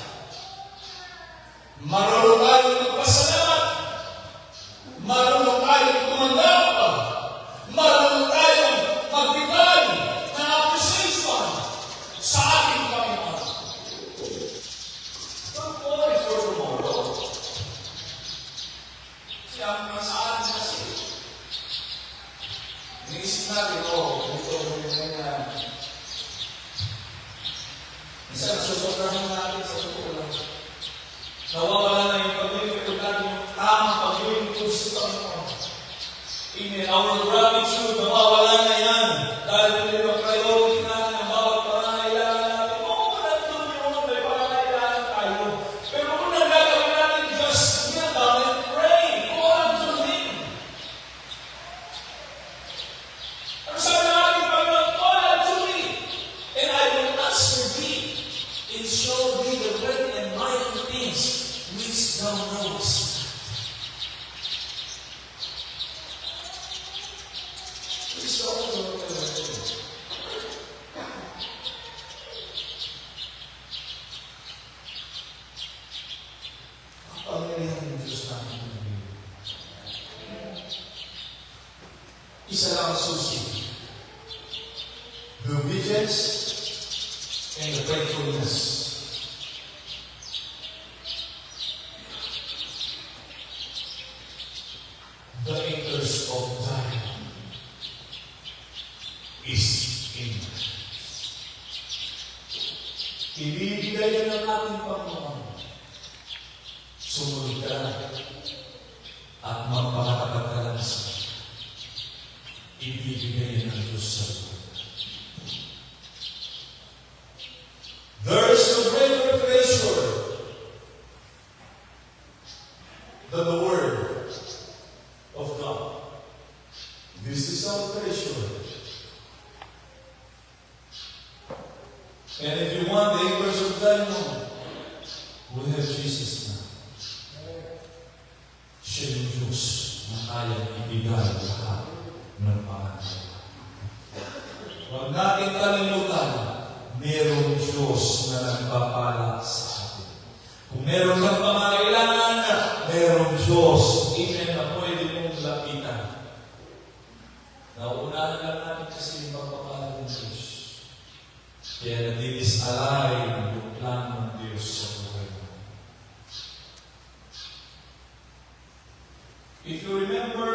Marunong tayong magpasalamat. Marunong tayong tumanggap. Marunong tayong magbigay ng appreciation sa ating Panginoon. Don't worry for tomorrow. Siya ang nasa atin kasi. Iniisip natin, ito, ganyan. Minsan, nasusobrahan natin sa totoo lang. Nawawala na yung pag-ibig natin, yung tamang pag-ibig sa Panginoon. Amen. Our gratitude, nawawala na yan. Dahil pinag-priority natin ang bawat pangangailangan natin. Oo, nandun yun, may pangangailangan tayo. Pero kung nagagawin natin, just kneel down and pray. Go unto Him. Ang sabi ng ating Panginoon, call unto me, and I will answer thee, and show thee the great and mighty things which thou knowest. Please don't know what I'm doing. Ang pangyayari ng Diyos natin ng Biblia. Isa lang ang susi. The obedience and the faithfulness. The interest of time is in us. Ibibigay yan ng ating Panginoon. Sumunod ka at magpakatapat ka lang sa ibibigay yan ng Diyos sa buhay. There is no greater treasure than the Word of God. This is our treasure. assured. And if you want the acres of diamond, we have Jesus na. Siya yung Diyos na kayang ibigay lahat ng pangangailangan. Huwag natin kalimutan, mayroong Diyos na nagpapala sa atin. Kung meron kang pangangailangan, mayroong Diyos, amen, na pwede mong lapitan. Nauunahan lang natin kasi yung pagpapala ng Diyos. Kaya nadidisalay yung plano ng Diyos sa buhay mo. If you remember,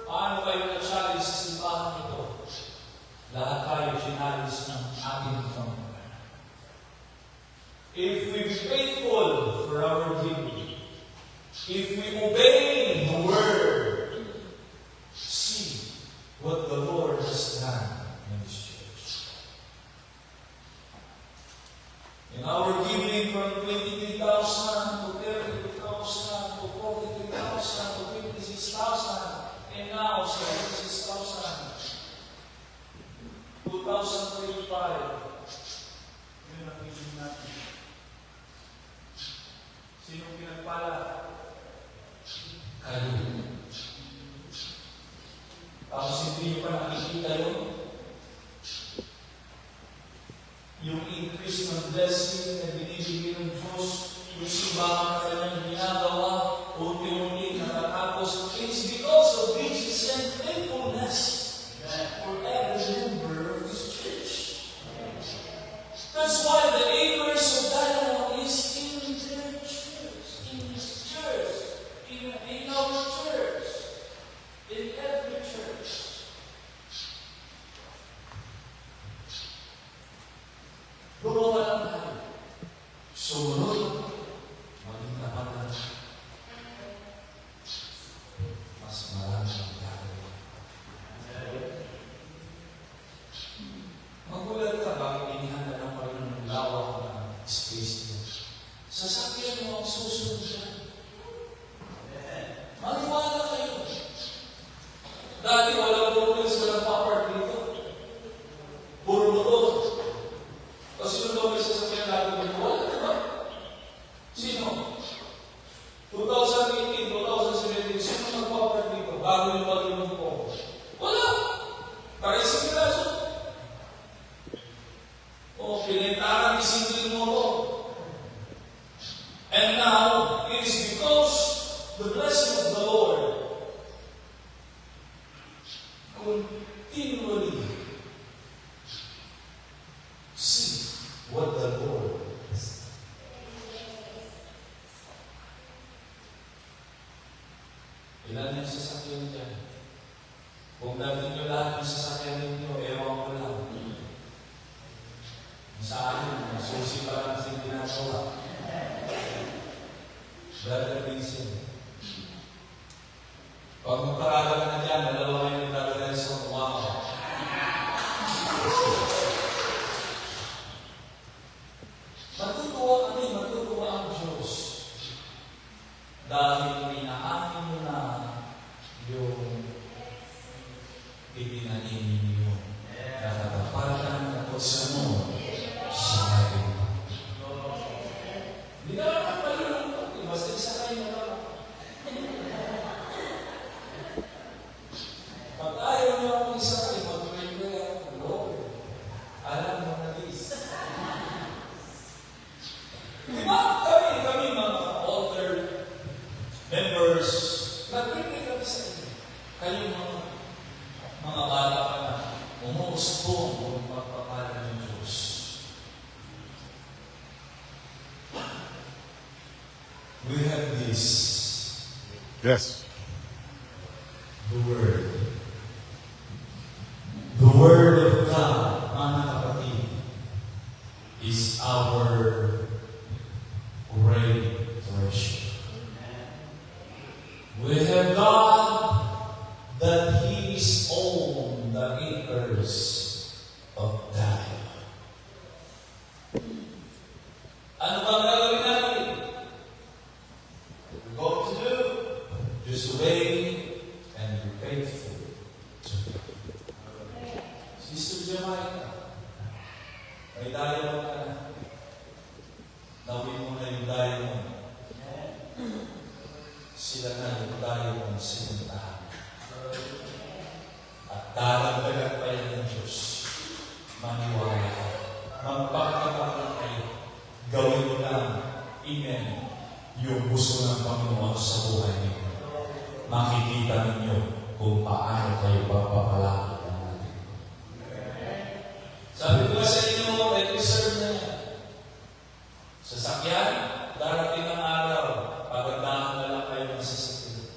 paano kayo na-challenge sa simbahan ito? Lahat tayo challenge ng ating Panginoon. If we be faithful for our giving, if we obey the Word, see what the Lord has done in this church. In our giving from 23,000 to 32,000 to 43,000 to 56,000 and now 76,000, 2025, yun ang giving natin. Sinong pinagpala? Kayo. Tapos hindi nyo pa nakikita yun. Yung increase ng blessing na binibigay ng Diyos, yung simbahan na kanyang ginagawa, unti-unti natatapos, it's because of riches and faithfulness for every member of this church. That's why the acres of dialogue is in their church, in this church, in our church, in every church. Gumawa lang tayo. Sumunod, maging tapat na. Mas marami ang gagawin. Magulat ka bakit inihanda ng Panginoon ng lawak na space niya. Sasakyan mo ang susunod dyan. Maniwala kayo. Dati walang progress, walang power dito. Puro motor. Kasi nung daw may sasakyan natin dito, wala, diba? Sino? 2018, 2017, sino nag-power dito? Bago yung pag-inom ko. Wala! Parising ka na. O, pinitaran ni single motor. And now, it is because the blessing of the Lord continually see what the Lord has done. Ilan yung sasakyan dyan? Kung dati nyo lahat yung sasakyan ninyo, ewan ko lang. Sa akin, susi pa lang kasi ginagawa. Brother Vincent, pag magparada ka na dyan, dalawa kayo ng Brother Nelson, wow. Matutuwa kami, matutuwa ang Diyos. Dahil inaamin mo na yung itinanin ninyo. Nakatapatan na po sa mo sa ating Panginoon. Hindi ka lang palulong, basta isa kayo na lang. Pag ayaw niyo akong isa kayo, mag-pray ako, Lord, alam mo na this. Diba? Kami mga altar members, nag-pray kami sa inyo. Kayong mga bata pa na umuustong ang pagpapala ng Diyos. We have this. Yes. The Word. The Word of God, mga kapatid, is our great treasure. We have God that He is on the acres of time. Ano bang gagawin natin? We're going to do just obey and be faithful to Him. Jamaica. May diamond ka na. Nawin mo na yung diamond. Sila na yung diamond sinuntahan. At daragdagan pa yan ng Diyos. Maniwala ka. Magpakatapakan kayo. Gawin mo lang. Amen. Yung gusto ng Panginoon sa buhay ninyo. Makikita ninyo kung paano kayo papapalakad ng natin. Sabi ko sa inyo, reserve na yan. Sasakyan, darating ang araw, pagandahan na lang kayo ng sasakyan.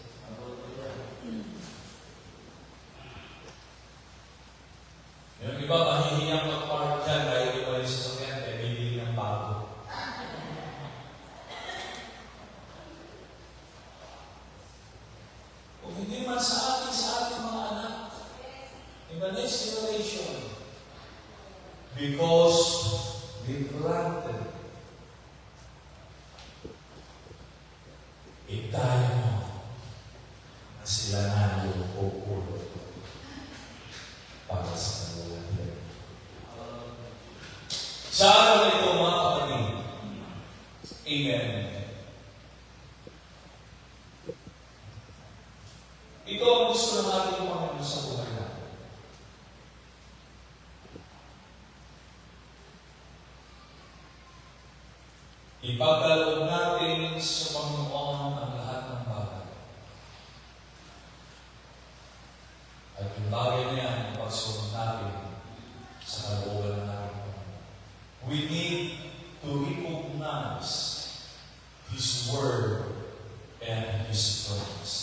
Yung iba, mahihiyang mag-park dyan dahil iba yung sasakyan, kaya bibili ng bago. Kung hindi man sa ating mga anak, in the next generation, because we planted a diamond na sila na yung pupulot para sa kanila. Sa araw na ito, mga kapatid, amen. Ito ang gusto ng ating Panginoon sa buhay natin. Ipagkaloob natin sa Panginoon ang lahat ng bagay. At yung bagay na yan, ipagsunod natin sa kalooban ng ating Panginoon. We need to recognize His Word and His promise.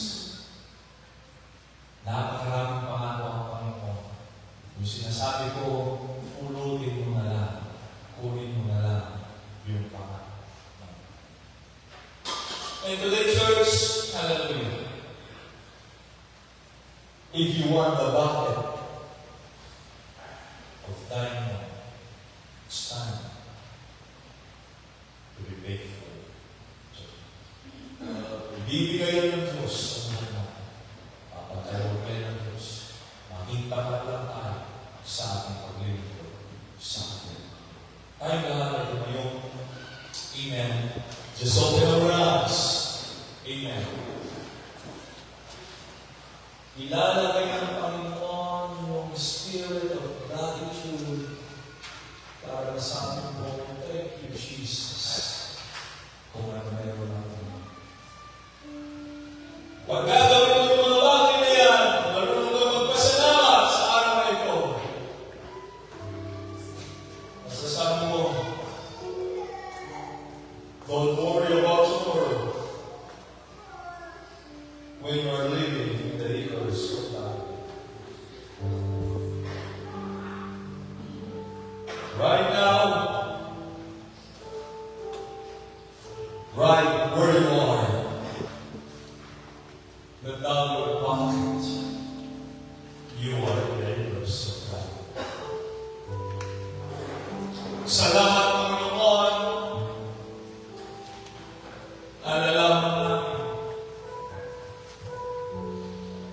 Napakaraming pangako ang Panginoon. Yung sinasabi ko, pulutin mo na lang, kunin mo na lang yung pangako. And today, church, hallelujah. If you want the bucket of diamond, it's time to be faithful. Ibibigay ng Diyos sa mga natin. Papagkaloob kayo ng Diyos. Maging tapat lang tayo sa ating paglilingkod sa atin. Tayo lahat ay tumayong. Amen. Just open our eyes. Amen. Ilalagay ng Panginoon yung spirit of gratitude para sa ating po. Thank you, Jesus. Kung ano meron natin. Pag gagawin mo yung mga bagay na yan, marunong ka magpasalamat sa araw na ito. Masasabi mo, don't worry about tomorrow when you are living in the acres of life. Right now, right where you are, the down your pocket, you are in the acres of life. Salamat, Panginoon. Alalaman namin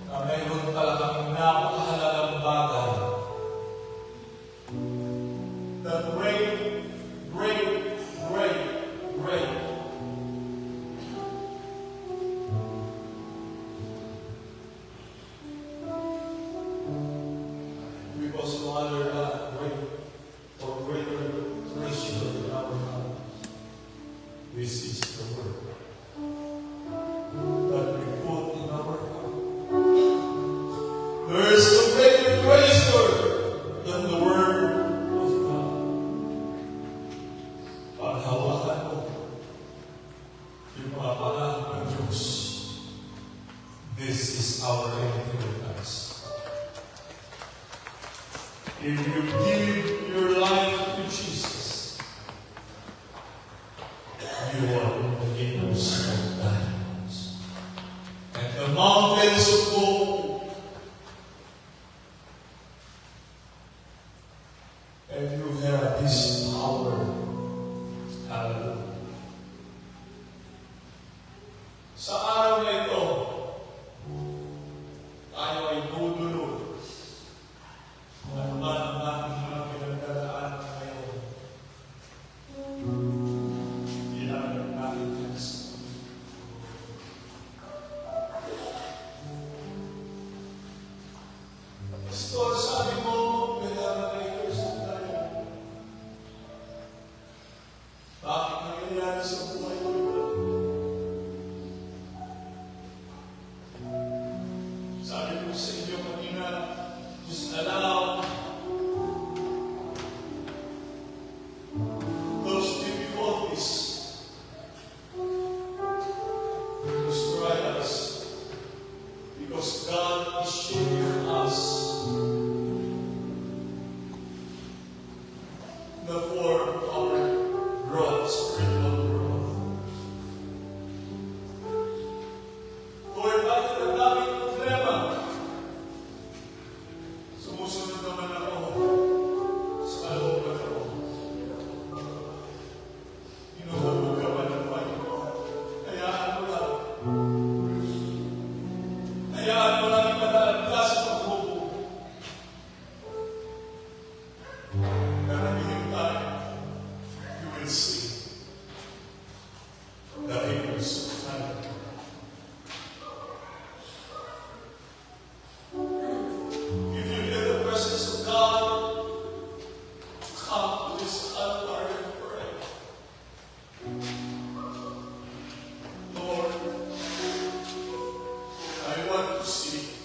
na mayroon pala kaming napakahalagang bagay na great, great, great, great. Because no other God great or greater treasure in our life. This is the word that we put in our heart. There is no greater treasure than the word of God. Paghawakan mo yung mga panahon ng Diyos. This is our inheritance. If you give your life to Jesus, you are in the kingdoms of diamonds. And the mountains of gold. And you have this power. Hallelujah. Sa araw na ito, tayo ay dudulog. Kung ano man ang for our growth, spiritual growth. Lord, bakit ang daming problema? Sumusunod naman ako sa kalooban ko. Hinuhulog ka pa ng Panginoon. Hayaan mo lang. Hayaan mo lang ipadaan ka sa paghubo. Karamihin tayo, you will see the angels of time. If you feel the presence of God, come to this altar and pray. Lord, I want to see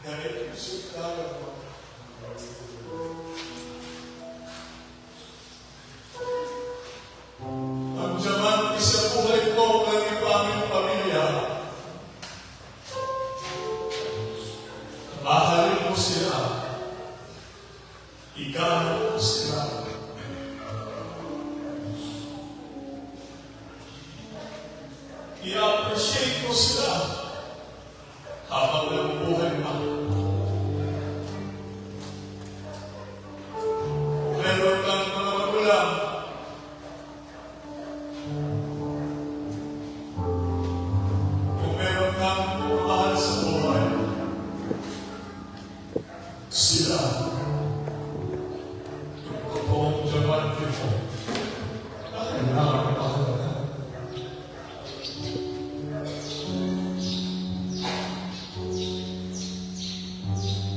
the angels of God. Ang diamante sa buhay ko ng aming pamilya. Mahalin mo sila. Igalang mo sila. I-appreciate mo sila habang nabubuhay pa. Meron kang mga magulang. Kung meron kang mahal sa buhay, sila. Yung totoong diamante mo. Kailangan ako na.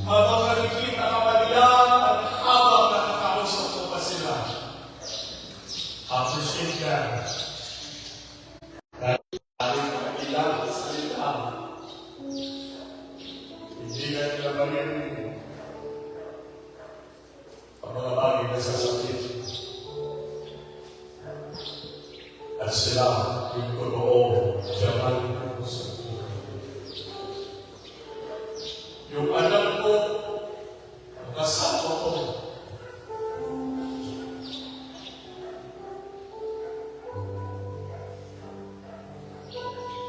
Habang nakikita ka pa nila at habang nakakausap mo pa sila, appreciate ka. Dahil ating mga ilang salita, hindi ka nila maririnig ang mga bagay na sasakit. At sila yung totoo diamante mo sa buhay. Yung anak ko, ang kasama ko,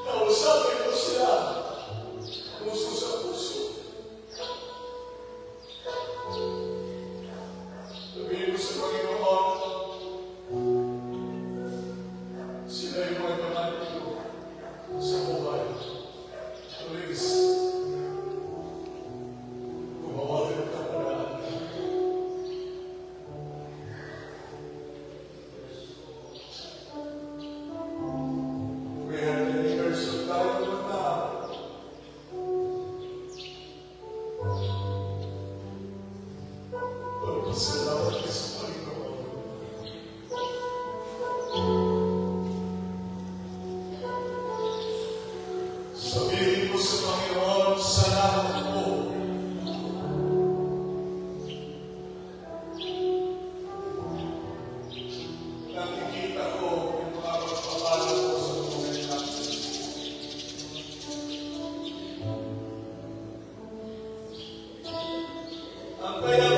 kausapin ko sila, puso sa puso. Sabihin ko sa Panginoon, sila yung mga diamante ko sa buhay. Please, kumawagin ka pala. We have the years of life of God. Pagpasalamat ka sa Panginoon. Sabihin ko sa Panginoon, salamat po. Nakikita ko yung mga pagpapala ko sa buhay natin. Ang kaya